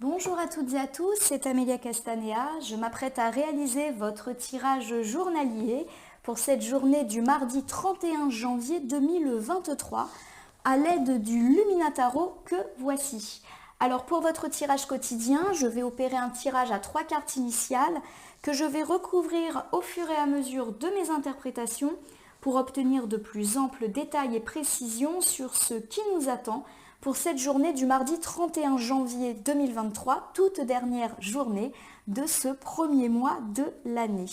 Bonjour à toutes et à tous, c'est Amélia Castanea. Je m'apprête à réaliser votre tirage journalier pour cette journée du mardi 31 janvier 2023 à l'aide du Luminataro que voici. Alors pour votre tirage quotidien, je vais opérer un tirage à 3 cartes initiales que je vais recouvrir au fur et à mesure de mes interprétations pour obtenir de plus amples détails et précisions sur ce qui nous attend pour cette journée du mardi 31 janvier 2023, toute dernière journée de ce premier mois de l'année.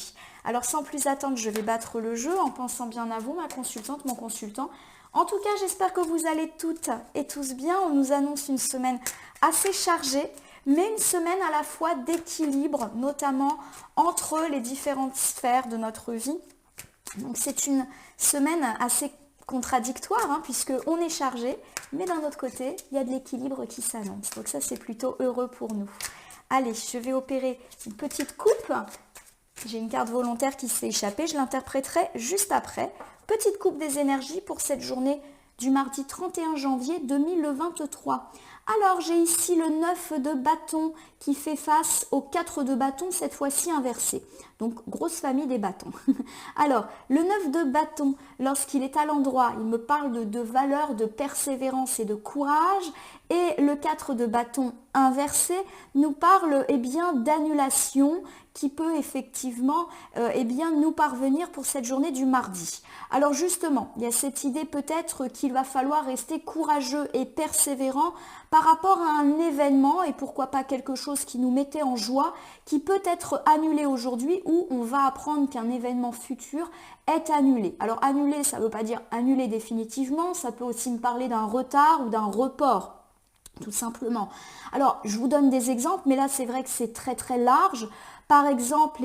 Alors sans plus attendre, je vais battre le jeu en pensant bien à vous, ma consultante, mon consultant. En tout cas, j'espère que vous allez toutes et tous bien. On nous annonce une semaine assez chargée, mais une semaine à la fois d'équilibre, notamment entre les différentes sphères de notre vie. Donc c'est une semaine assez contradictoire, puisqu'on est chargé, mais d'un autre côté, il y a de l'équilibre qui s'annonce. Donc ça, c'est plutôt heureux pour nous. Allez, je vais opérer une petite coupe. J'ai une carte volontaire qui s'est échappée, je l'interpréterai juste après. Petite coupe des énergies pour cette journée du mardi 31 janvier 2023. Alors, j'ai ici le 9 de bâton qui fait face au 4 de bâton, cette fois-ci inversé. Donc, grosse famille des bâtons. Alors, le 9 de bâton, lorsqu'il est à l'endroit, il me parle de valeur, de persévérance et de courage. Et le 4 de bâton inversé nous parle d'annulation qui peut effectivement nous parvenir pour cette journée du mardi. Alors justement, il y a cette idée peut-être qu'il va falloir rester courageux et persévérant par rapport à un événement et pourquoi pas quelque chose qui nous mettait en joie, qui peut être annulé aujourd'hui ou on va apprendre qu'un événement futur est annulé. Alors annulé, ça ne veut pas dire annulé définitivement, ça peut aussi me parler d'un retard ou d'un report. Tout simplement. Alors, je vous donne des exemples, mais là, c'est vrai que c'est très très large. Par exemple,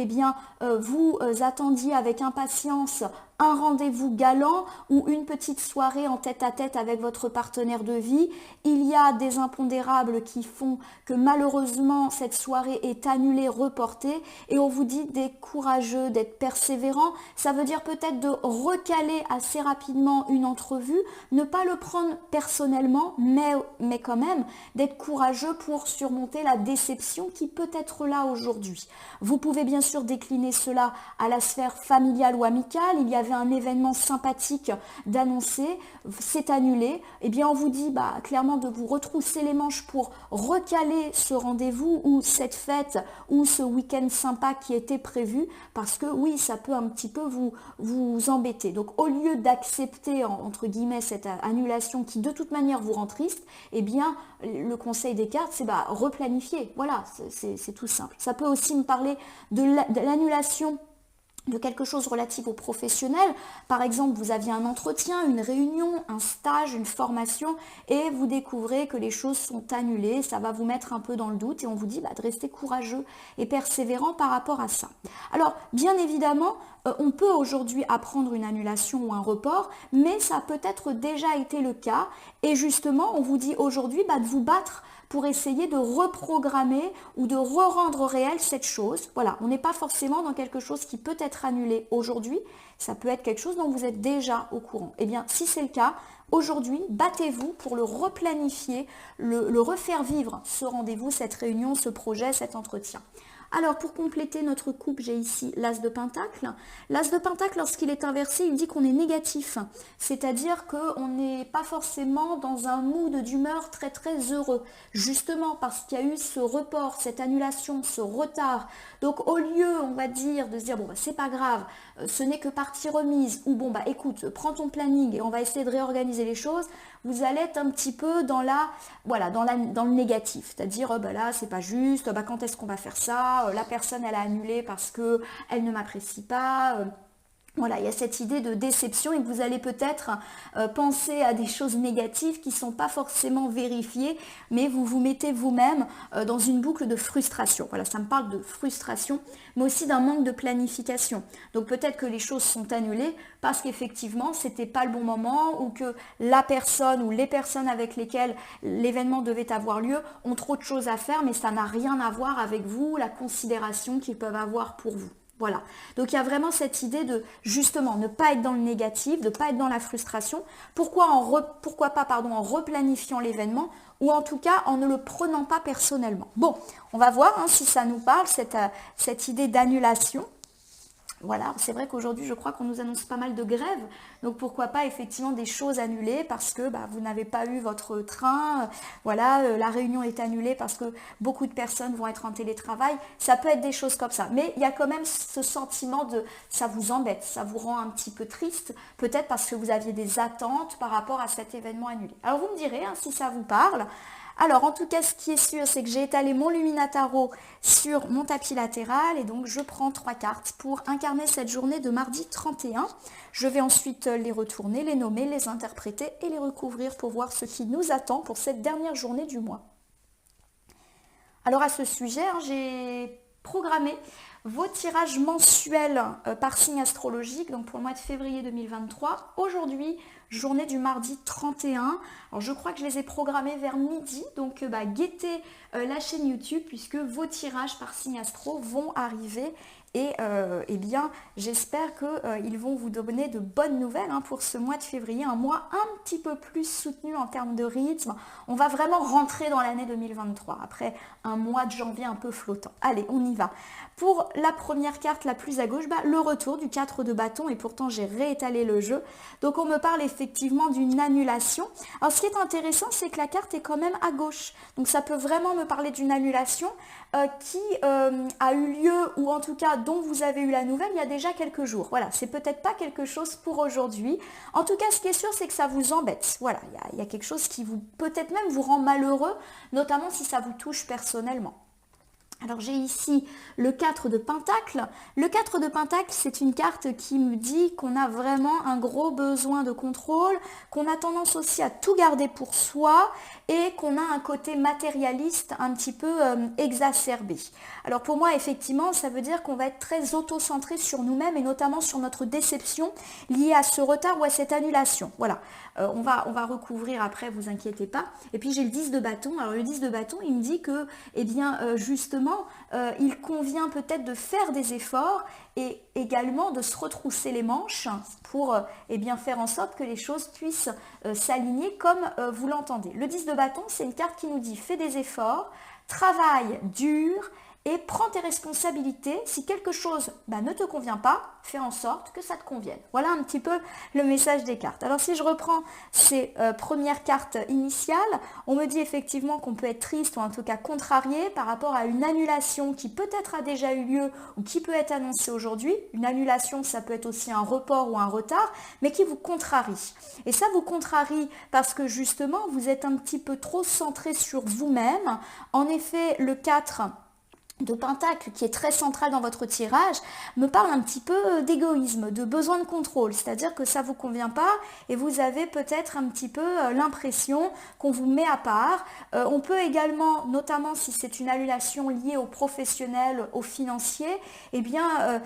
vous attendiez avec impatience un rendez-vous galant ou une petite soirée en tête-à-tête avec votre partenaire de vie. Il y a des impondérables qui font que malheureusement, cette soirée est annulée, reportée et on vous dit d'être courageux, d'être persévérant. Ça veut dire peut-être de recaler assez rapidement une entrevue, ne pas le prendre personnellement, mais quand même d'être courageux pour surmonter la déception qui peut être là aujourd'hui. Vous pouvez bien sûr décliner cela à la sphère familiale ou amicale. Il y avait un événement sympathique d'annoncer, c'est annulé. Eh bien, on vous dit clairement de vous retrousser les manches pour recaler ce rendez-vous ou cette fête ou ce week-end sympa qui était prévu parce que oui, ça peut un petit peu vous embêter. Donc, au lieu d'accepter, entre guillemets, cette annulation qui de toute manière vous rend triste, eh bien, le conseil des cartes, c'est replanifier. Voilà, c'est tout simple. Ça peut aussi me parler de l'annulation de quelque chose relatif au professionnel. Par exemple, vous aviez un entretien, une réunion, un stage, une formation et vous découvrez que les choses sont annulées. Ça va vous mettre un peu dans le doute et on vous dit de rester courageux et persévérant par rapport à ça. Alors, bien évidemment, on peut aujourd'hui apprendre une annulation ou un report, mais ça a peut-être déjà été le cas. Et justement, on vous dit aujourd'hui de vous battre pour essayer de reprogrammer ou de re-rendre réelle cette chose. Voilà, on n'est pas forcément dans quelque chose qui peut être annulé aujourd'hui, ça peut être quelque chose dont vous êtes déjà au courant. Eh bien, si c'est le cas, aujourd'hui, battez-vous pour le replanifier, le refaire vivre, ce rendez-vous, cette réunion, ce projet, cet entretien. Alors, pour compléter notre coupe, j'ai ici l'As de Pentacle. L'As de Pentacle, lorsqu'il est inversé, il dit qu'on est négatif. C'est-à-dire qu'on n'est pas forcément dans un mood d'humeur très très heureux. Justement parce qu'il y a eu ce report, cette annulation, ce retard. Donc, au lieu, on va dire, de se dire, c'est pas grave, ce n'est que partie remise. Ou écoute, prends ton planning et on va essayer de réorganiser les choses. Vous allez être un petit peu dans le négatif. C'est-à-dire, là, c'est pas juste, quand est-ce qu'on va faire ça? La personne, elle a annulé parce qu'elle ne m'apprécie pas. Voilà, il y a cette idée de déception et vous allez peut-être penser à des choses négatives qui ne sont pas forcément vérifiées, mais vous vous mettez vous-même dans une boucle de frustration. Voilà, ça me parle de frustration, mais aussi d'un manque de planification. Donc peut-être que les choses sont annulées parce qu'effectivement, ce n'était pas le bon moment ou que la personne ou les personnes avec lesquelles l'événement devait avoir lieu ont trop de choses à faire, mais ça n'a rien à voir avec vous, la considération qu'ils peuvent avoir pour vous. Voilà, donc il y a vraiment cette idée de justement ne pas être dans le négatif, de ne pas être dans la frustration. Pourquoi pas en replanifiant l'événement ou en tout cas en ne le prenant pas personnellement. Bon, on va voir hein, si ça nous parle, cette idée d'annulation. Voilà, c'est vrai qu'aujourd'hui, je crois qu'on nous annonce pas mal de grèves, donc pourquoi pas effectivement des choses annulées parce que vous n'avez pas eu votre train, voilà, la réunion est annulée parce que beaucoup de personnes vont être en télétravail, ça peut être des choses comme ça, mais il y a quand même ce sentiment de ça vous embête, ça vous rend un petit peu triste, peut-être parce que vous aviez des attentes par rapport à cet événement annulé. Alors vous me direz hein, si ça vous parle. Alors en tout cas ce qui est sûr c'est que j'ai étalé mon Luminataro sur mon tapis latéral et donc je prends 3 cartes pour incarner cette journée de mardi 31. Je vais ensuite les retourner, les nommer, les interpréter et les recouvrir pour voir ce qui nous attend pour cette dernière journée du mois. Alors à ce sujet, hein, j'ai programmé vos tirages mensuels par signe astrologique, donc pour le mois de février 2023. Aujourd'hui, journée du mardi 31. Alors je crois que je les ai programmés vers midi, donc guettez la chaîne YouTube puisque vos tirages par signe astro vont arriver. Et eh bien, j'espère qu'ils vont vous donner de bonnes nouvelles hein, pour ce mois de février, un mois un petit peu plus soutenu en termes de rythme. On va vraiment rentrer dans l'année 2023, après un mois de janvier un peu flottant. Allez, on y va. Pour la première carte la plus à gauche, le retour du 4 de bâton, et pourtant j'ai réétalé le jeu. Donc on me parle effectivement d'une annulation. Alors ce qui est intéressant, c'est que la carte est quand même à gauche. Donc ça peut vraiment me parler d'une annulation qui a eu lieu, ou en tout cas dont vous avez eu la nouvelle il y a déjà quelques jours. Voilà, c'est peut-être pas quelque chose pour aujourd'hui. En tout cas, ce qui est sûr, c'est que ça vous embête. Voilà, il y a quelque chose qui vous, peut-être même vous rend malheureux, notamment si ça vous touche personnellement. Alors j'ai ici le 4 de Pentacle. Le 4 de Pentacle, c'est une carte qui me dit qu'on a vraiment un gros besoin de contrôle, qu'on a tendance aussi à tout garder pour soi et qu'on a un côté matérialiste un petit peu exacerbé. Alors pour moi, effectivement, ça veut dire qu'on va être très auto-centré sur nous-mêmes et notamment sur notre déception liée à ce retard ou à cette annulation. Voilà, on va recouvrir après, vous inquiétez pas. Et puis j'ai le 10 de bâton. Alors le 10 de bâton, il me dit que, eh bien, justement, il convient peut-être de faire des efforts et également de se retrousser les manches pour eh bien, faire en sorte que les choses puissent s'aligner comme vous l'entendez. Le 10 de bâton, c'est une carte qui nous dit fais des efforts, travaille dur et prends tes responsabilités. Si quelque chose ne te convient pas, fais en sorte que ça te convienne. Voilà un petit peu le message des cartes. Alors si je reprends ces premières cartes initiales, on me dit effectivement qu'on peut être triste ou en tout cas contrarié par rapport à une annulation qui peut-être a déjà eu lieu ou qui peut être annoncée aujourd'hui. Une annulation, ça peut être aussi un report ou un retard, mais qui vous contrarie. Et ça vous contrarie parce que justement, vous êtes un petit peu trop centré sur vous-même. En effet, le 4 de Pentacle, qui est très central dans votre tirage, me parle un petit peu d'égoïsme, de besoin de contrôle, c'est-à-dire que ça ne vous convient pas et vous avez peut-être un petit peu l'impression qu'on vous met à part. On peut également, notamment si c'est une annulation liée au professionnel, au financier, eh bien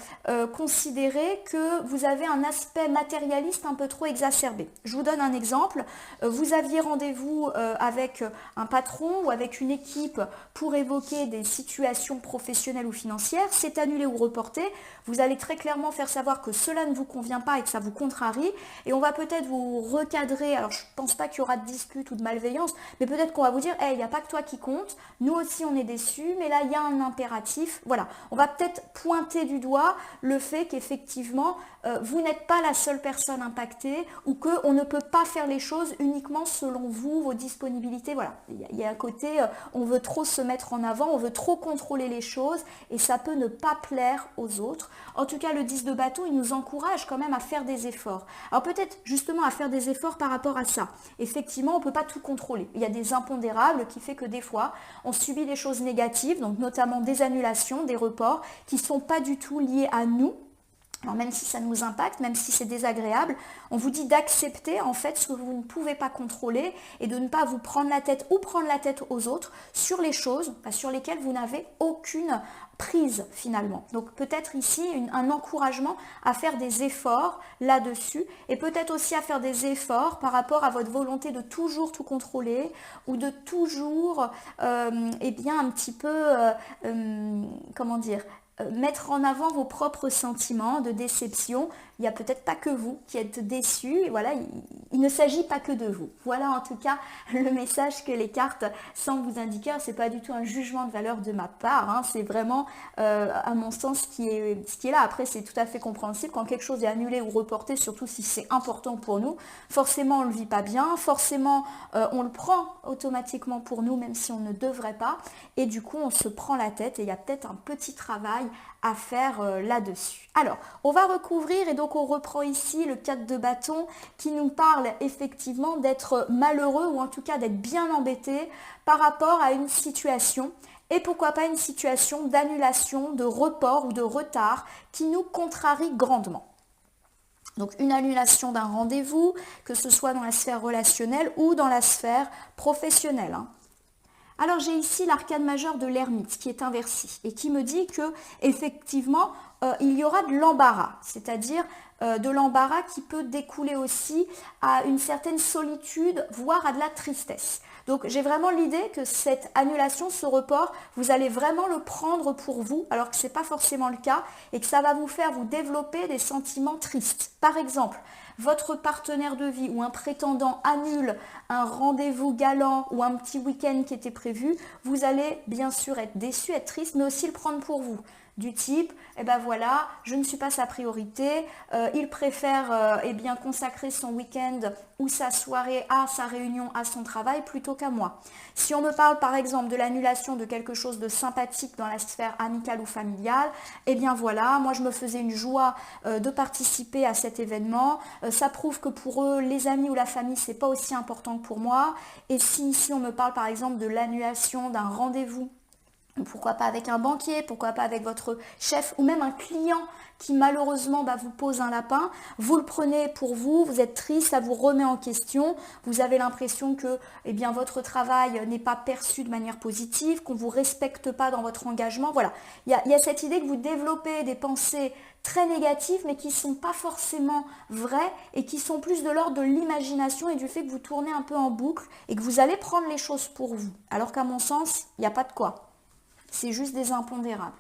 considérer que vous avez un aspect matérialiste un peu trop exacerbé. Je vous donne un exemple. Vous aviez rendez-vous avec un patron ou avec une équipe pour évoquer des situations professionnelle ou financière, c'est annulé ou reporté, vous allez très clairement faire savoir que cela ne vous convient pas et que ça vous contrarie et on va peut-être vous recadrer. Alors je ne pense pas qu'il y aura de dispute ou de malveillance, mais peut-être qu'on va vous dire hey, il n'y a pas que toi qui compte, nous aussi on est déçus, mais là il y a un impératif. Voilà, on va peut-être pointer du doigt le fait qu'effectivement vous n'êtes pas la seule personne impactée ou qu'on ne peut pas faire les choses uniquement selon vous, vos disponibilités. Voilà, il y a un côté on veut trop se mettre en avant, on veut trop contrôler les choses et ça peut ne pas plaire aux autres. En tout cas, le 10 de bâton, il nous encourage quand même à faire des efforts. Alors peut-être justement à faire des efforts par rapport à ça. Effectivement, on ne peut pas tout contrôler. Il y a des impondérables qui fait que des fois, on subit des choses négatives, donc notamment des annulations, des reports, qui ne sont pas du tout liés à nous. Alors même si ça nous impacte, même si c'est désagréable, on vous dit d'accepter en fait ce que vous ne pouvez pas contrôler et de ne pas vous prendre la tête ou prendre la tête aux autres sur les choses sur lesquelles vous n'avez aucune prise finalement. Donc peut-être ici un encouragement à faire des efforts là-dessus et peut-être aussi à faire des efforts par rapport à votre volonté de toujours tout contrôler ou de toujours eh bien un petit peu comment dire mettre en avant vos propres sentiments de déception. Il n'y a peut-être pas que vous qui êtes déçus. Et voilà, il ne s'agit pas que de vous. Voilà en tout cas le message que les cartes semblent vous indiquer. Ce n'est pas du tout un jugement de valeur de ma part. Hein. C'est vraiment, à mon sens, ce qui est là. Après, c'est tout à fait compréhensible. Quand quelque chose est annulé ou reporté, surtout si c'est important pour nous, forcément, on ne le vit pas bien. Forcément, on le prend automatiquement pour nous, même si on ne devrait pas. Et du coup, on se prend la tête et il y a peut-être un petit travail à faire là-dessus. Alors, on va recouvrir et donc on reprend ici le 4 de bâton qui nous parle effectivement d'être malheureux ou en tout cas d'être bien embêté par rapport à une situation et pourquoi pas une situation d'annulation, de report ou de retard qui nous contrarie grandement. Donc une annulation d'un rendez-vous, que ce soit dans la sphère relationnelle ou dans la sphère professionnelle. Alors j'ai ici l'arcane majeur de l'ermite qui est inversé et qui me dit que effectivement il y aura de l'embarras, c'est-à-dire de l'embarras qui peut découler aussi à une certaine solitude, voire à de la tristesse. Donc j'ai vraiment l'idée que cette annulation, ce report, vous allez vraiment le prendre pour vous, alors que ce n'est pas forcément le cas, et que ça va vous faire vous développer des sentiments tristes. Par exemple, votre partenaire de vie ou un prétendant annule un rendez-vous galant ou un petit week-end qui était prévu, vous allez bien sûr être déçu, être triste, mais aussi le prendre pour vous. Du type, eh ben voilà, je ne suis pas sa priorité, il préfère eh bien consacrer son week-end ou sa soirée à sa réunion, à son travail plutôt qu'à moi. Si on me parle par exemple de l'annulation de quelque chose de sympathique dans la sphère amicale ou familiale, eh bien voilà, moi je me faisais une joie de participer à cet événement, ça prouve que pour eux, les amis ou la famille, c'est pas aussi important que pour moi. Et si ici on me parle par exemple de l'annulation d'un rendez-vous, pourquoi pas avec un banquier, pourquoi pas avec votre chef ou même un client qui malheureusement vous pose un lapin, vous le prenez pour vous, vous êtes triste, ça vous remet en question, vous avez l'impression que eh bien, votre travail n'est pas perçu de manière positive, qu'on ne vous respecte pas dans votre engagement. Voilà, il y a cette idée que vous développez des pensées très négatives mais qui ne sont pas forcément vraies et qui sont plus de l'ordre de l'imagination et du fait que vous tournez un peu en boucle et que vous allez prendre les choses pour vous. Alors qu'à mon sens, il n'y a pas de quoi. C'est juste des impondérables.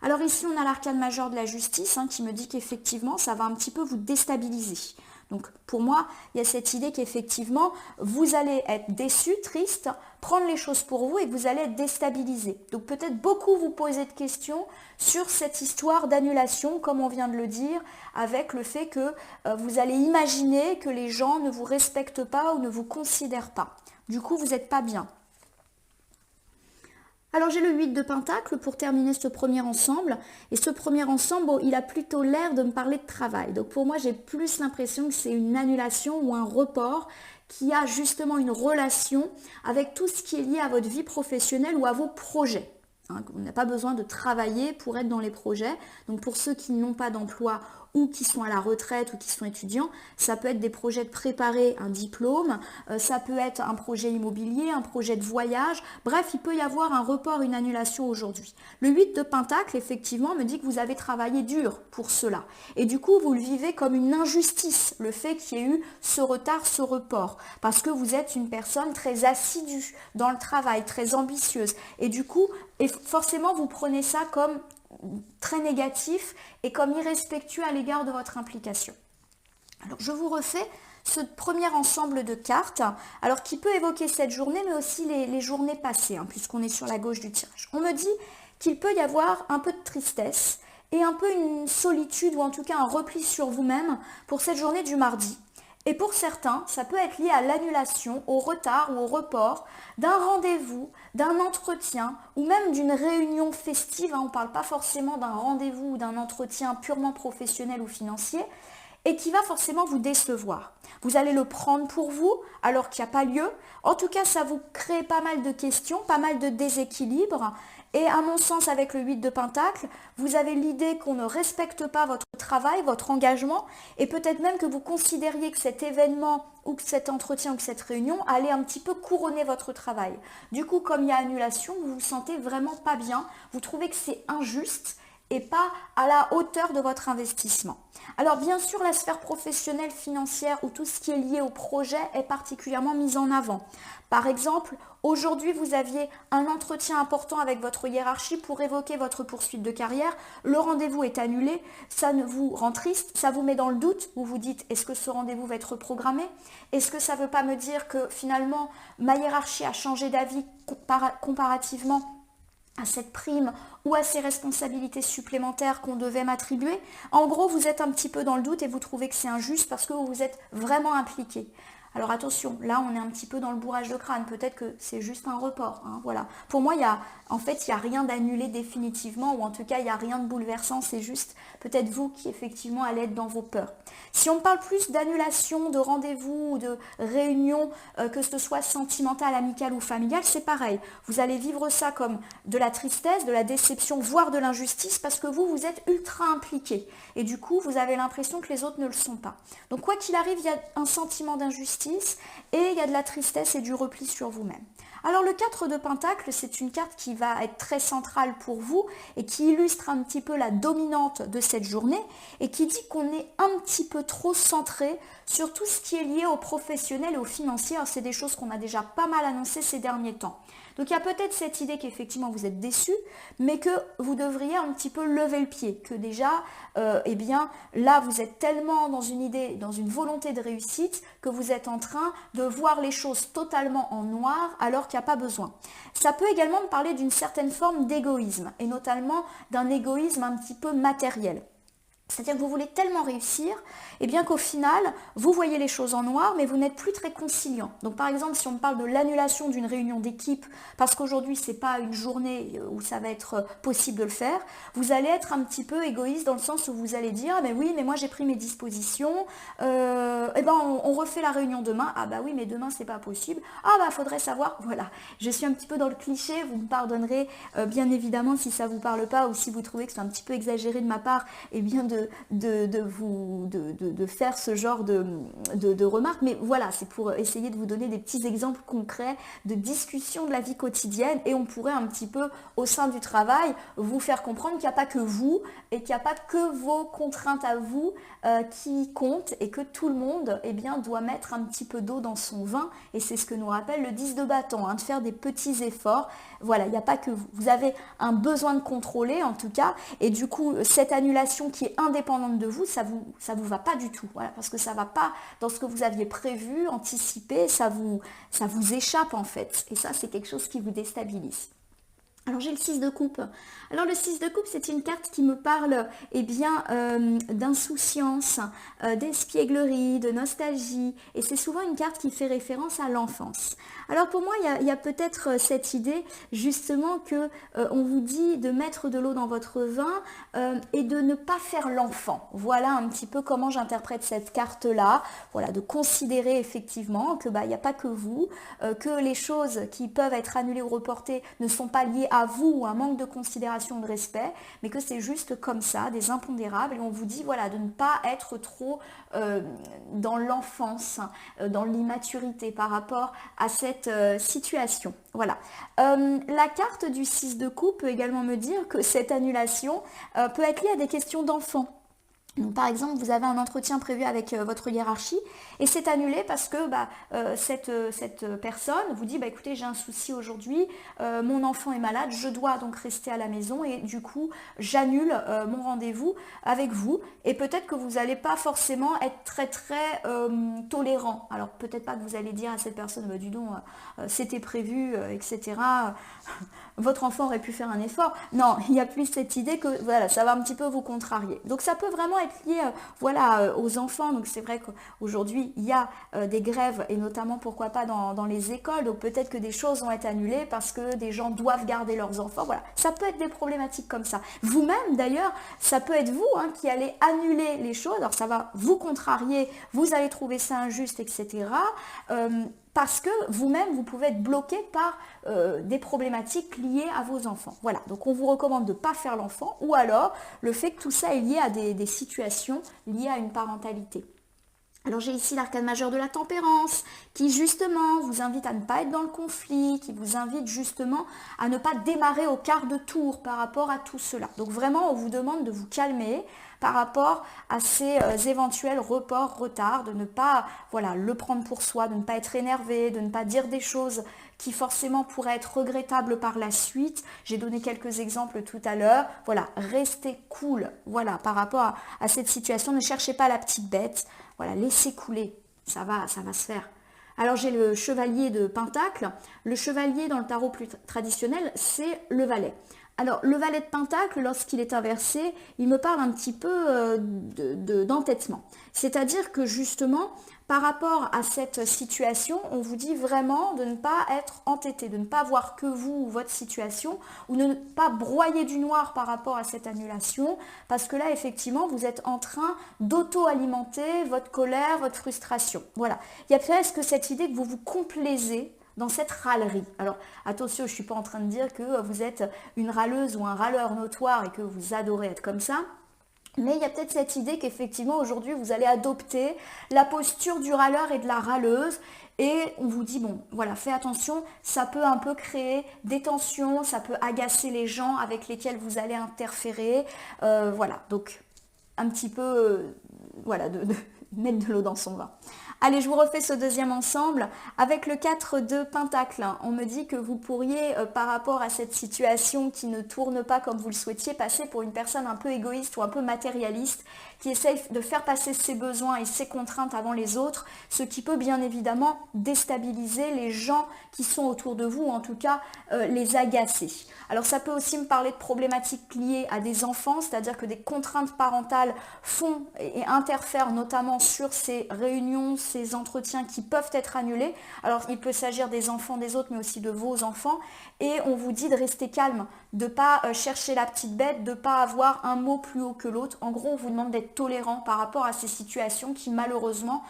Alors ici, on a l'arcane majeur de la justice qui me dit qu'effectivement, ça va un petit peu vous déstabiliser. Donc pour moi, il y a cette idée qu'effectivement, vous allez être déçu, triste, prendre les choses pour vous et que vous allez être déstabilisé. Donc peut-être beaucoup vous poser de questions sur cette histoire d'annulation, comme on vient de le dire, avec le fait que vous allez imaginer que les gens ne vous respectent pas ou ne vous considèrent pas. Du coup, vous n'êtes pas bien. Alors j'ai le 8 de Pentacle pour terminer ce premier ensemble. Et ce premier ensemble, il a plutôt l'air de me parler de travail. Donc pour moi, j'ai plus l'impression que c'est une annulation ou un report qui a justement une relation avec tout ce qui est lié à votre vie professionnelle ou à vos projets. On n'a pas besoin de travailler pour être dans les projets. Donc pour ceux qui n'ont pas d'emploi ou qui sont à la retraite ou qui sont étudiants, ça peut être des projets de préparer un diplôme, ça peut être un projet immobilier, un projet de voyage. Bref, il peut y avoir un report, une annulation aujourd'hui. Le 8 de Pentacle, effectivement, me dit que vous avez travaillé dur pour cela. Et du coup, vous le vivez comme une injustice, le fait qu'il y ait eu ce retard, ce report. Parce que vous êtes une personne très assidue dans le travail, très ambitieuse. Et du coup, forcément, vous prenez ça comme très négatif et comme irrespectueux à l'égard de votre implication. Alors je vous refais ce premier ensemble de cartes, alors qui peut évoquer cette journée mais aussi les journées passées, puisqu'on est sur la gauche du tirage. On me dit qu'il peut y avoir un peu de tristesse et un peu une solitude ou en tout cas un repli sur vous-même pour cette journée du mardi. Et pour certains, ça peut être lié à l'annulation, au retard ou au report d'un rendez-vous, d'un entretien ou même d'une réunion festive. On ne parle pas forcément d'un rendez-vous ou d'un entretien purement professionnel ou financier et qui va forcément vous décevoir. Vous allez le prendre pour vous alors qu'il n'y a pas lieu. En tout cas, ça vous crée pas mal de questions, pas mal de déséquilibres. Et à mon sens, avec le 8 de Pentacle, vous avez l'idée qu'on ne respecte pas votre travail, votre engagement, et peut-être même que vous considériez que cet événement ou que cet entretien ou que cette réunion allait un petit peu couronner votre travail. Du coup, comme il y a annulation, vous vous sentez vraiment pas bien, vous trouvez que c'est injuste, et pas à la hauteur de votre investissement. Alors bien sûr, la sphère professionnelle, financière ou tout ce qui est lié au projet est particulièrement mise en avant. Par exemple, aujourd'hui, vous aviez un entretien important avec votre hiérarchie pour évoquer votre poursuite de carrière. Le rendez-vous est annulé, ça ne vous rend triste, ça vous met dans le doute. Vous vous dites, est-ce que ce rendez-vous va être programmé? Est-ce que ça ne veut pas me dire que finalement, ma hiérarchie a changé d'avis comparativement à cette prime ou à ces responsabilités supplémentaires qu'on devait m'attribuer? En gros, vous êtes un petit peu dans le doute et vous trouvez que c'est injuste parce que vous vous êtes vraiment impliqué. Alors attention, là on est un petit peu dans le bourrage de crâne, peut-être que c'est juste un report, hein, voilà. Pour moi, il n'y a rien d'annulé définitivement, ou en tout cas il n'y a rien de bouleversant, c'est juste peut-être vous qui effectivement allez être dans vos peurs. Si on parle plus d'annulation, de rendez-vous ou de réunion, que ce soit sentimentale, amicale ou familiale, c'est pareil. Vous allez vivre ça comme de la tristesse, de la déception, voire de l'injustice, parce que vous êtes ultra impliqué. Et du coup, vous avez l'impression que les autres ne le sont pas. Donc quoi qu'il arrive, il y a un sentiment d'injustice et il y a de la tristesse et du repli sur vous-même. Alors le 4 de Pentacle, c'est une carte qui va être très centrale pour vous et qui illustre un petit peu la dominante de cette journée et qui dit qu'on est un petit peu trop centré sur tout ce qui est lié au professionnel et au financier. C'est des choses qu'on a déjà pas mal annoncées ces derniers temps. Donc il y a peut-être cette idée qu'effectivement vous êtes déçu, mais que vous devriez un petit peu lever le pied, que déjà, eh bien, là vous êtes tellement dans une idée, dans une volonté de réussite, que vous êtes en train de voir les choses totalement en noir alors qu'il n'y a pas besoin. Ça peut également me parler d'une certaine forme d'égoïsme, et notamment d'un égoïsme un petit peu matériel. C'est-à-dire que vous voulez tellement réussir, et bien qu'au final, vous voyez les choses en noir, mais vous n'êtes plus très conciliant. Donc par exemple, si on parle de l'annulation d'une réunion d'équipe, parce qu'aujourd'hui, ce n'est pas une journée où ça va être possible de le faire, vous allez être un petit peu égoïste dans le sens où vous allez dire, ah ben oui, mais moi j'ai pris mes dispositions, on refait la réunion demain, ah bah oui, mais demain c'est pas possible, ah bah faudrait savoir, voilà. Je suis un petit peu dans le cliché, vous me pardonnerez bien évidemment si ça ne vous parle pas ou si vous trouvez que c'est un petit peu exagéré de ma part, et bien de faire ce genre de remarques, mais voilà, c'est pour essayer de vous donner des petits exemples concrets de discussions de la vie quotidienne, et on pourrait un petit peu au sein du travail vous faire comprendre qu'il n'y a pas que vous et qu'il n'y a pas que vos contraintes à vous qui comptent, et que tout le monde doit mettre un petit peu d'eau dans son vin, et c'est ce que nous rappelle le 10 de bâton, de faire des petits efforts. Voilà, il n'y a pas que vous. Vous avez un besoin de contrôler en tout cas, et du coup cette annulation qui est indépendante de vous, ça vous va pas du tout, voilà, parce que ça va pas dans ce que vous aviez prévu, anticipé, ça vous échappe en fait, et ça c'est quelque chose qui vous déstabilise. Alors j'ai le 6 de coupe. Alors le 6 de coupe, c'est une carte qui me parle d'insouciance, d'espièglerie, de nostalgie, et c'est souvent une carte qui fait référence à l'enfance. Alors pour moi, il y a peut-être cette idée justement que on vous dit de mettre de l'eau dans votre vin et de ne pas faire l'enfant. Voilà un petit peu comment j'interprète cette carte-là. Voilà, de considérer effectivement que il n'y a pas que vous, que les choses qui peuvent être annulées ou reportées ne sont pas liées à vous ou un manque de considération ou de respect, mais que c'est juste comme ça, des impondérables, et on vous dit voilà de ne pas être trop dans l'enfance, dans l'immaturité par rapport à cette situation. Voilà. La carte du 6 de coupe peut également me dire que cette annulation peut être liée à des questions d'enfants. Donc, par exemple, vous avez un entretien prévu avec votre hiérarchie et c'est annulé parce que cette personne vous dit écoutez, j'ai un souci aujourd'hui, mon enfant est malade, je dois donc rester à la maison et du coup j'annule mon rendez-vous avec vous, et peut-être que vous n'allez pas forcément être très très tolérant. Alors peut-être pas que vous allez dire à cette personne dis donc c'était prévu, etc. Votre enfant aurait pu faire un effort. Non, il y a plus cette idée que voilà, ça va un petit peu vous contrarier. Donc ça peut vraiment être lié aux enfants. Donc c'est vrai qu'aujourd'hui, il y a des grèves, et notamment, pourquoi pas, dans les écoles. Donc peut-être que des choses vont être annulées parce que des gens doivent garder leurs enfants. Voilà, ça peut être des problématiques comme ça. Vous-même, d'ailleurs, ça peut être vous qui allez annuler les choses. Alors ça va vous contrarier, vous allez trouver ça injuste, etc. Parce que vous-même, vous pouvez être bloqué par des problématiques liées à vos enfants. Voilà, donc on vous recommande de ne pas faire l'enfant, ou alors le fait que tout ça est lié à des situations liées à une parentalité. Alors j'ai ici l'arcane majeur de la tempérance qui justement vous invite à ne pas être dans le conflit, qui vous invite justement à ne pas démarrer au quart de tour par rapport à tout cela. Donc vraiment on vous demande de vous calmer par rapport à ces éventuels reports, retards, de ne pas voilà, le prendre pour soi, de ne pas être énervé, de ne pas dire des choses qui forcément pourraient être regrettables par la suite. J'ai donné quelques exemples tout à l'heure. Voilà, restez cool voilà, par rapport à cette situation. Ne cherchez pas la petite bête. Voilà, laissez couler. Ça va se faire. Alors j'ai le chevalier de Pentacle. Le chevalier dans le tarot plus traditionnel, c'est le valet. Alors, le valet de Pentacle, lorsqu'il est inversé, il me parle un petit peu d'entêtement. C'est-à-dire que justement, par rapport à cette situation, on vous dit vraiment de ne pas être entêté, de ne pas voir que vous ou votre situation, ou de ne pas broyer du noir par rapport à cette annulation, parce que là, effectivement, vous êtes en train d'auto-alimenter votre colère, votre frustration. Voilà. Il y a presque cette idée que vous vous complaisez dans cette râlerie. Alors attention, je ne suis pas en train de dire que vous êtes une râleuse ou un râleur notoire et que vous adorez être comme ça. Mais il y a peut-être cette idée qu'effectivement aujourd'hui vous allez adopter la posture du râleur et de la râleuse et on vous dit bon voilà fais attention, ça peut un peu créer des tensions, ça peut agacer les gens avec lesquels vous allez interférer. Voilà, donc un petit peu voilà, de mettre de l'eau dans son vin. Allez, je vous refais ce deuxième ensemble. Avec le 4 de Pentacle, on me dit que vous pourriez, par rapport à cette situation qui ne tourne pas comme vous le souhaitiez, passer pour une personne un peu égoïste ou un peu matérialiste, qui essaye de faire passer ses besoins et ses contraintes avant les autres, ce qui peut bien évidemment déstabiliser les gens qui sont autour de vous, ou en tout cas les agacer. Alors ça peut aussi me parler de problématiques liées à des enfants, c'est-à-dire que des contraintes parentales font et interfèrent notamment sur ces réunions, ces entretiens qui peuvent être annulés. Alors il peut s'agir des enfants des autres, mais aussi de vos enfants. Et on vous dit de rester calme, de ne pas chercher la petite bête, de ne pas avoir un mot plus haut que l'autre. En gros, on vous demande d'être tolérant par rapport à ces situations qui malheureusement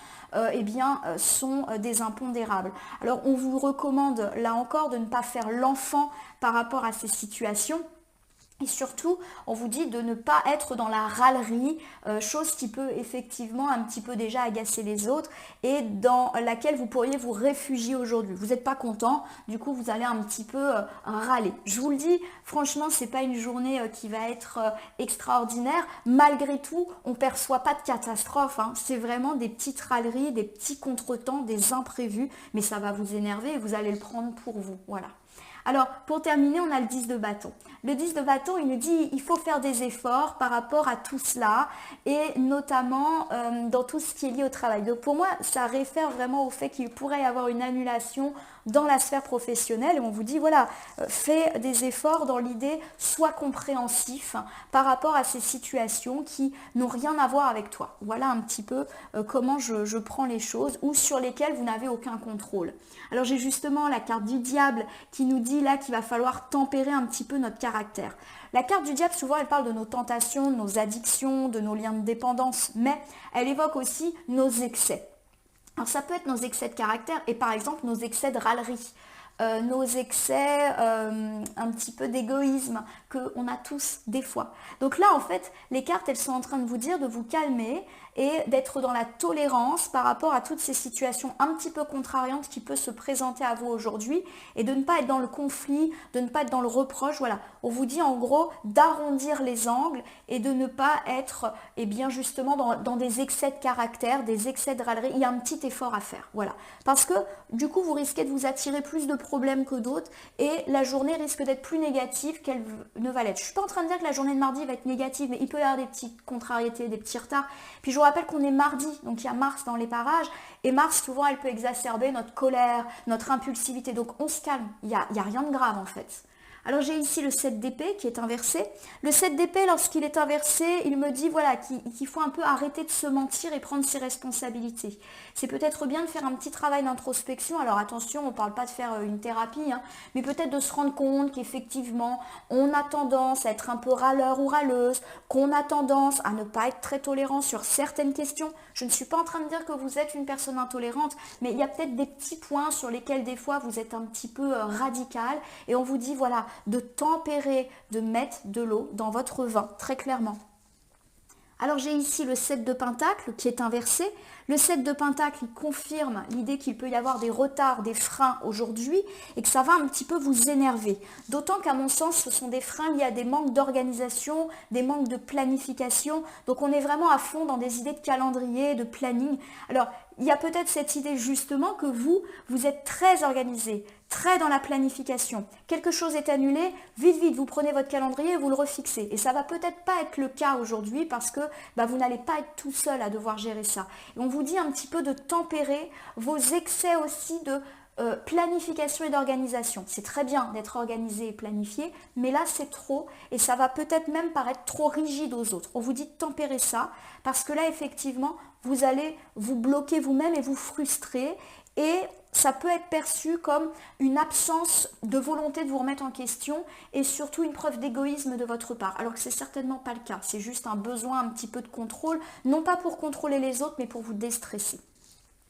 sont des impondérables. Alors on vous recommande là encore de ne pas faire l'enfant par rapport à ces situations. Et surtout, on vous dit de ne pas être dans la râlerie, chose qui peut effectivement un petit peu déjà agacer les autres et dans laquelle vous pourriez vous réfugier aujourd'hui. Vous n'êtes pas content, du coup vous allez un petit peu râler. Je vous le dis, franchement, c'est pas une journée qui va être extraordinaire. Malgré tout, on ne perçoit pas de catastrophe, hein. C'est vraiment des petites râleries, des petits contretemps, des imprévus, mais ça va vous énerver et vous allez le prendre pour vous. Voilà. Alors, pour terminer, on a le 10 de bâton. Le 10 de bâton, il nous dit qu'il faut faire des efforts par rapport à tout cela et notamment dans tout ce qui est lié au travail. Donc, pour moi, ça réfère vraiment au fait qu'il pourrait y avoir une annulation dans la sphère professionnelle et on vous dit voilà, fais des efforts dans l'idée, sois compréhensif par rapport à ces situations qui n'ont rien à voir avec toi. Voilà un petit peu comment je prends les choses ou sur lesquelles vous n'avez aucun contrôle. Alors j'ai justement la carte du diable qui nous dit là qu'il va falloir tempérer un petit peu notre caractère. La carte du diable, souvent, elle parle de nos tentations, de nos addictions, de nos liens de dépendance, mais elle évoque aussi nos excès. Alors ça peut être nos excès de caractère et par exemple nos excès de râlerie, nos excès un petit peu d'égoïsme qu'on a tous des fois. Donc là en fait les cartes elles sont en train de vous dire de vous calmer et d'être dans la tolérance par rapport à toutes ces situations un petit peu contrariantes qui peuvent se présenter à vous aujourd'hui et de ne pas être dans le conflit, de ne pas être dans le reproche. Voilà, on vous dit en gros d'arrondir les angles et de ne pas être bien justement dans des excès de caractère, des excès de râlerie. Il y a un petit effort à faire, voilà. Parce que du coup vous risquez de vous attirer plus de problèmes que d'autres et la journée risque d'être plus négative qu'elle ne va l'être. Je ne suis pas en train de dire que la journée de mardi va être négative, mais il peut y avoir des petites contrariétés, des petits retards. Puis je vous rappelle qu'on est mardi, donc il y a Mars dans les parages, et Mars souvent elle peut exacerber notre colère, notre impulsivité, donc on se calme, il n'y a rien de grave en fait. Alors j'ai ici le 7 d'épée qui est inversé. Le 7 d'épée, lorsqu'il est inversé, il me dit voilà qu'il faut un peu arrêter de se mentir et prendre ses responsabilités. C'est peut-être bien de faire un petit travail d'introspection. Alors attention, on ne parle pas de faire une thérapie, hein, mais peut-être de se rendre compte qu'effectivement, on a tendance à être un peu râleur ou râleuse, qu'on a tendance à ne pas être très tolérant sur certaines questions. Je ne suis pas en train de dire que vous êtes une personne intolérante, mais il y a peut-être des petits points sur lesquels des fois vous êtes un petit peu radical et on vous dit voilà, de tempérer, de mettre de l'eau dans votre vin, très clairement. Alors j'ai ici le 7 de Pentacle qui est inversé. Le 7 de Pentacle, il confirme l'idée qu'il peut y avoir des retards, des freins aujourd'hui et que ça va un petit peu vous énerver. D'autant qu'à mon sens, ce sont des freins liés à des manques d'organisation, des manques de planification. Donc on est vraiment à fond dans des idées de calendrier, de planning. Alors il y a peut-être cette idée justement que vous êtes très organisé, très dans la planification. Quelque chose est annulé, vite, vite, vous prenez votre calendrier et vous le refixez. Et ça va peut-être pas être le cas aujourd'hui parce que vous n'allez pas être tout seul à devoir gérer ça. Et on vous dit un petit peu de tempérer vos excès aussi de planification et d'organisation. C'est très bien d'être organisé et planifié, mais là c'est trop et ça va peut-être même paraître trop rigide aux autres. On vous dit de tempérer ça parce que là effectivement vous allez vous bloquer vous-même et vous frustrer et ça peut être perçu comme une absence de volonté de vous remettre en question et surtout une preuve d'égoïsme de votre part, alors que c'est certainement pas le cas. C'est juste un besoin un petit peu de contrôle, non pas pour contrôler les autres, mais pour vous déstresser.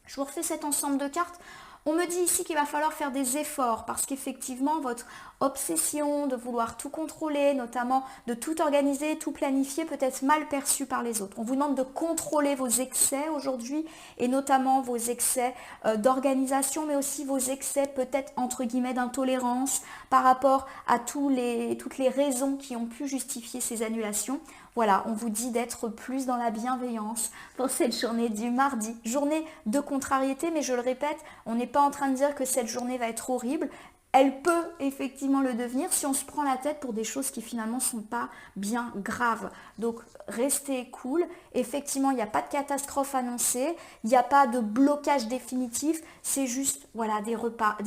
Je vous refais cet ensemble de cartes. On me dit ici qu'il va falloir faire des efforts parce qu'effectivement, votre obsession de vouloir tout contrôler, notamment de tout organiser, tout planifier, peut être mal perçue par les autres. On vous demande de contrôler vos excès aujourd'hui et notamment vos excès d'organisation, mais aussi vos excès peut-être entre guillemets d'intolérance par rapport à toutes les raisons qui ont pu justifier ces annulations. Voilà, on vous dit d'être plus dans la bienveillance pour cette journée du mardi. Journée de contrariété, mais je le répète, on n'est pas en train de dire que cette journée va être horrible. Elle peut effectivement le devenir si on se prend la tête pour des choses qui finalement ne sont pas bien graves. Donc restez cool. Effectivement, il n'y a pas de catastrophe annoncée, il n'y a pas de blocage définitif. C'est juste voilà, des retards,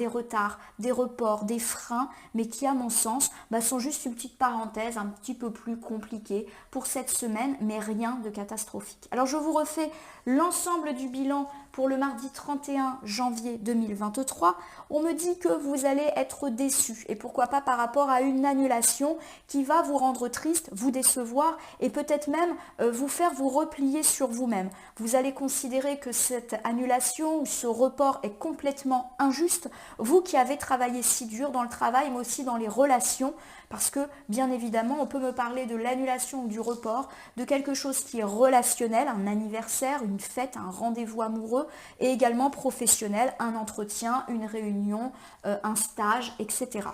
des reports, des freins, mais qui à mon sens sont juste une petite parenthèse un petit peu plus compliquée pour cette semaine, mais rien de catastrophique. Alors je vous refais l'ensemble du bilan pour le mardi 31 janvier 2023. On me dit que vous allez être déçu et pourquoi pas par rapport à une annulation qui va vous rendre triste, vous décevoir et peut-être même vous faire vous replier sur vous-même. Vous allez considérer que cette annulation ou ce report est complètement injuste, vous qui avez travaillé si dur dans le travail mais aussi dans les relations, parce que bien évidemment on peut me parler de l'annulation ou du report, de quelque chose qui est relationnel, un anniversaire, une fête, un rendez-vous amoureux et également professionnel, un entretien, une réunion, un stage, etc.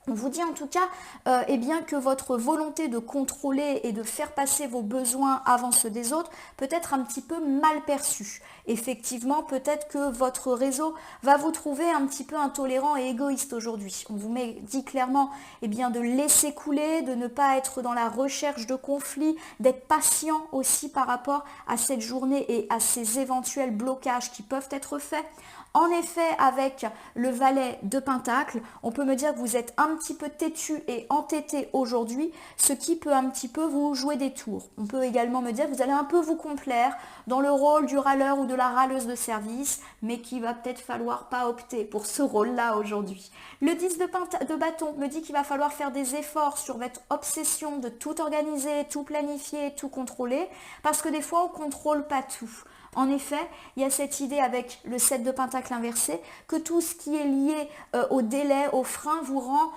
On vous dit en tout cas bien que votre volonté de contrôler et de faire passer vos besoins avant ceux des autres peut être un petit peu mal perçue. Effectivement, peut-être que votre réseau va vous trouver un petit peu intolérant et égoïste aujourd'hui. On vous dit clairement de laisser couler, de ne pas être dans la recherche de conflits, d'être patient aussi par rapport à cette journée et à ces éventuels blocages qui peuvent être faits. En effet, avec le valet de Pentacle, on peut me dire que vous êtes un petit peu têtu et entêté aujourd'hui, ce qui peut un petit peu vous jouer des tours. On peut également me dire que vous allez un peu vous complaire dans le rôle du râleur ou de la râleuse de service, mais qu'il va peut-être falloir pas opter pour ce rôle-là aujourd'hui. Le 10 de bâton me dit qu'il va falloir faire des efforts sur votre obsession de tout organiser, tout planifier, tout contrôler, parce que des fois on ne contrôle pas tout. En effet, il y a cette idée avec le 7 de Pentacle inversé que tout ce qui est lié au délai, au frein vous rend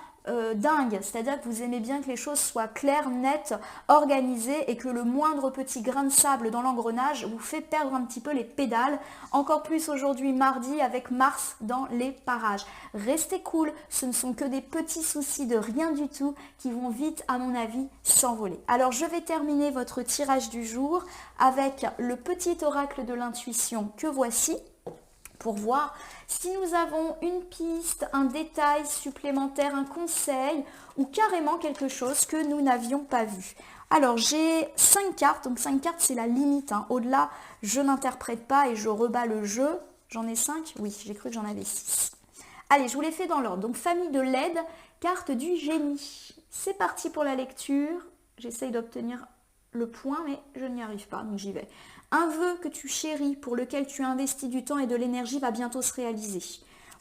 dingue. C'est-à-dire que vous aimez bien que les choses soient claires, nettes, organisées et que le moindre petit grain de sable dans l'engrenage vous fait perdre un petit peu les pédales. Encore plus aujourd'hui mardi avec Mars dans les parages. Restez cool, ce ne sont que des petits soucis de rien du tout qui vont vite à mon avis s'envoler. Alors je vais terminer votre tirage du jour avec le petit oracle de l'intuition que voici, pour voir si nous avons une piste, un détail supplémentaire, un conseil ou carrément quelque chose que nous n'avions pas vu. Alors j'ai 5 cartes, donc 5 cartes c'est la limite, Au-delà je n'interprète pas et je rebats le jeu. J'en ai 5 ? Oui, j'ai cru que j'en avais 6. Allez, je vous les fais dans l'ordre. Donc famille de LED, carte du génie. C'est parti pour la lecture. J'essaye d'obtenir le point mais je n'y arrive pas, donc j'y vais. Un vœu que tu chéris, pour lequel tu investis du temps et de l'énergie, va bientôt se réaliser.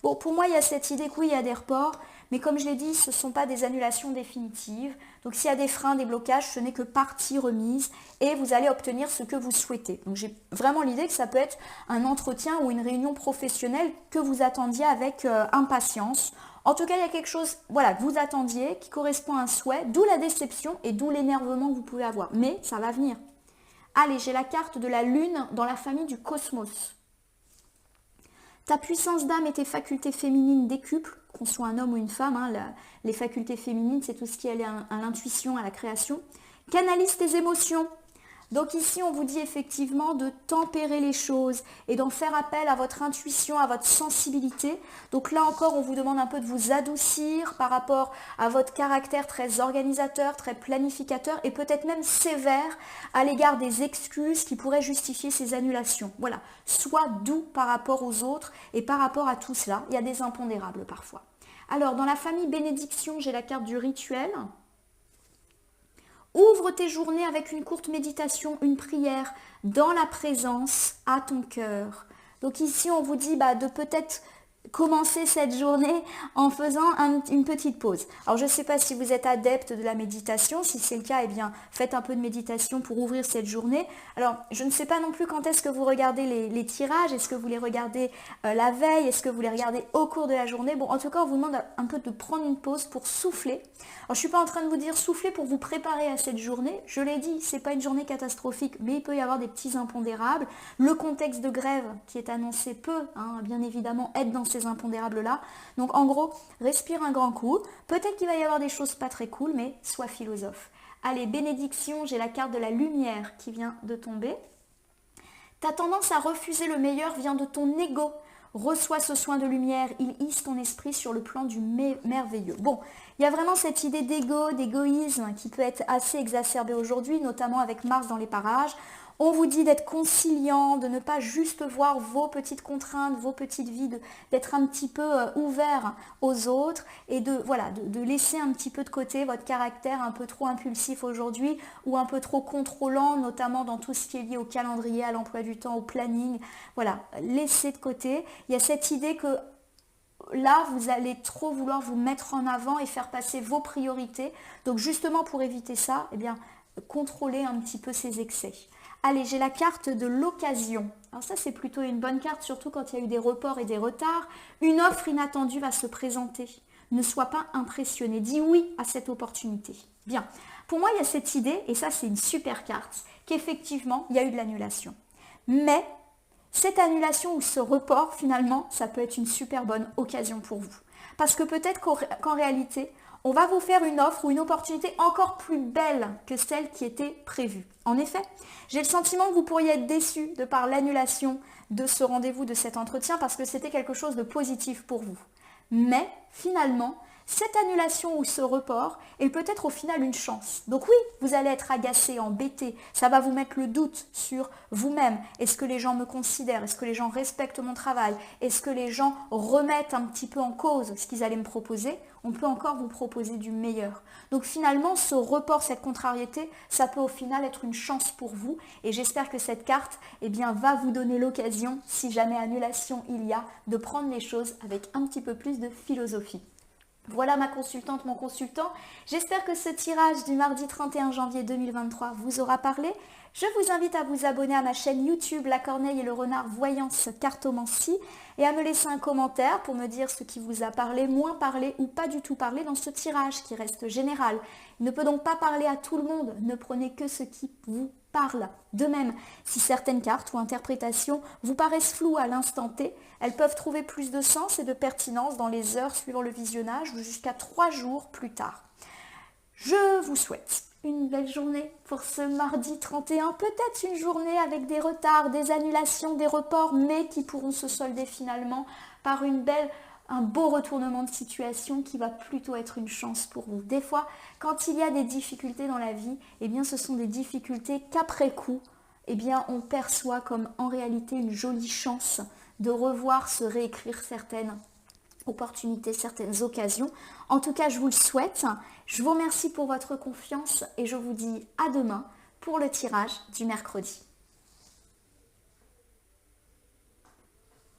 Bon, pour moi, il y a cette idée que oui, il y a des reports, mais comme je l'ai dit, ce ne sont pas des annulations définitives. Donc s'il y a des freins, des blocages, ce n'est que partie remise et vous allez obtenir ce que vous souhaitez. Donc j'ai vraiment l'idée que ça peut être un entretien ou une réunion professionnelle que vous attendiez avec impatience. En tout cas, il y a quelque chose que vous attendiez, qui correspond à un souhait, d'où la déception et d'où l'énervement que vous pouvez avoir. Mais ça va venir. Allez, j'ai la carte de la lune dans la famille du cosmos. Ta puissance d'âme et tes facultés féminines décuplent, qu'on soit un homme ou une femme, hein, les facultés féminines, c'est tout ce qui est lié à l'intuition, à la création. Canalise tes émotions. Donc ici, on vous dit effectivement de tempérer les choses et d'en faire appel à votre intuition, à votre sensibilité. Donc là encore, on vous demande un peu de vous adoucir par rapport à votre caractère très organisateur, très planificateur et peut-être même sévère à l'égard des excuses qui pourraient justifier ces annulations. Voilà, sois doux par rapport aux autres et par rapport à tout cela. Il y a des impondérables parfois. Alors, dans la famille bénédiction, j'ai la carte du rituel. Ouvre tes journées avec une courte méditation, une prière dans la présence à ton cœur. Donc ici, on vous dit de peut-être commencer cette journée en faisant une petite pause. Alors je ne sais pas si vous êtes adepte de la méditation, si c'est le cas, eh bien faites un peu de méditation pour ouvrir cette journée. Alors je ne sais pas non plus quand est-ce que vous regardez les tirages, est-ce que vous les regardez la veille, est-ce que vous les regardez au cours de la journée. Bon, en tout cas, on vous demande un peu de prendre une pause pour souffler. Alors je ne suis pas en train de vous dire souffler pour vous préparer à cette journée, je l'ai dit, ce n'est pas une journée catastrophique, mais il peut y avoir des petits impondérables. Le contexte de grève qui est annoncé peut, bien évidemment, être dans ces impondérables-là. Donc en gros, respire un grand coup. Peut-être qu'il va y avoir des choses pas très cool, mais sois philosophe. Allez, bénédiction, j'ai la carte de la lumière qui vient de tomber. Ta tendance à refuser le meilleur vient de ton ego. Reçois ce soin de lumière, il hisse ton esprit sur le plan du merveilleux. Bon, il y a vraiment cette idée d'ego, d'égoïsme qui peut être assez exacerbée aujourd'hui, notamment avec Mars dans les parages. On vous dit d'être conciliant, de ne pas juste voir vos petites contraintes, vos petites vies, d'être un petit peu ouvert aux autres et de laisser un petit peu de côté votre caractère un peu trop impulsif aujourd'hui ou un peu trop contrôlant, notamment dans tout ce qui est lié au calendrier, à l'emploi du temps, au planning. Voilà, laissez de côté. Il y a cette idée que là, vous allez trop vouloir vous mettre en avant et faire passer vos priorités. Donc justement, pour éviter ça, eh bien, contrôlez un petit peu ces excès. Allez, j'ai la carte de l'occasion. Alors ça, c'est plutôt une bonne carte, surtout quand il y a eu des reports et des retards. Une offre inattendue va se présenter. Ne sois pas impressionné. Dis oui à cette opportunité. Bien. Pour moi, il y a cette idée, et ça, c'est une super carte, qu'effectivement, il y a eu de l'annulation. Mais cette annulation ou ce report, finalement, ça peut être une super bonne occasion pour vous. Parce que peut-être qu'en réalité, on va vous faire une offre ou une opportunité encore plus belle que celle qui était prévue. En effet, j'ai le sentiment que vous pourriez être déçu de par l'annulation de ce rendez-vous, de cet entretien, parce que c'était quelque chose de positif pour vous. Mais finalement, cette annulation ou ce report est peut-être au final une chance. Donc oui, vous allez être agacé, embêté, ça va vous mettre le doute sur vous-même. Est-ce que les gens me considèrent? Est-ce que les gens respectent mon travail? Est-ce que les gens remettent un petit peu en cause ce qu'ils allaient me proposer? On peut encore vous proposer du meilleur. Donc finalement, ce report, cette contrariété, ça peut au final être une chance pour vous. Et j'espère que cette carte va vous donner l'occasion, si jamais annulation il y a, de prendre les choses avec un petit peu plus de philosophie. Voilà ma consultante, mon consultant. J'espère que ce tirage du mardi 31 janvier 2023 vous aura parlé. Je vous invite à vous abonner à ma chaîne YouTube La Corneille et le Renard Voyance Cartomancie et à me laisser un commentaire pour me dire ce qui vous a parlé, moins parlé ou pas du tout parlé dans ce tirage qui reste général. Il ne peut donc pas parler à tout le monde, ne prenez que ce qui vous parle. De même, si certaines cartes ou interprétations vous paraissent floues à l'instant T, elles peuvent trouver plus de sens et de pertinence dans les heures suivant le visionnage ou jusqu'à 3 jours plus tard. Je vous souhaite une belle journée pour ce mardi 31, peut-être une journée avec des retards, des annulations, des reports, mais qui pourront se solder finalement par un beau retournement de situation qui va plutôt être une chance pour vous. Des fois, quand il y a des difficultés dans la vie, ce sont des difficultés qu'après coup, on perçoit comme en réalité une jolie chance de revoir se réécrire certaines opportunités, certaines occasions. En tout cas, je vous le souhaite. Je vous remercie pour votre confiance et je vous dis à demain pour le tirage du mercredi.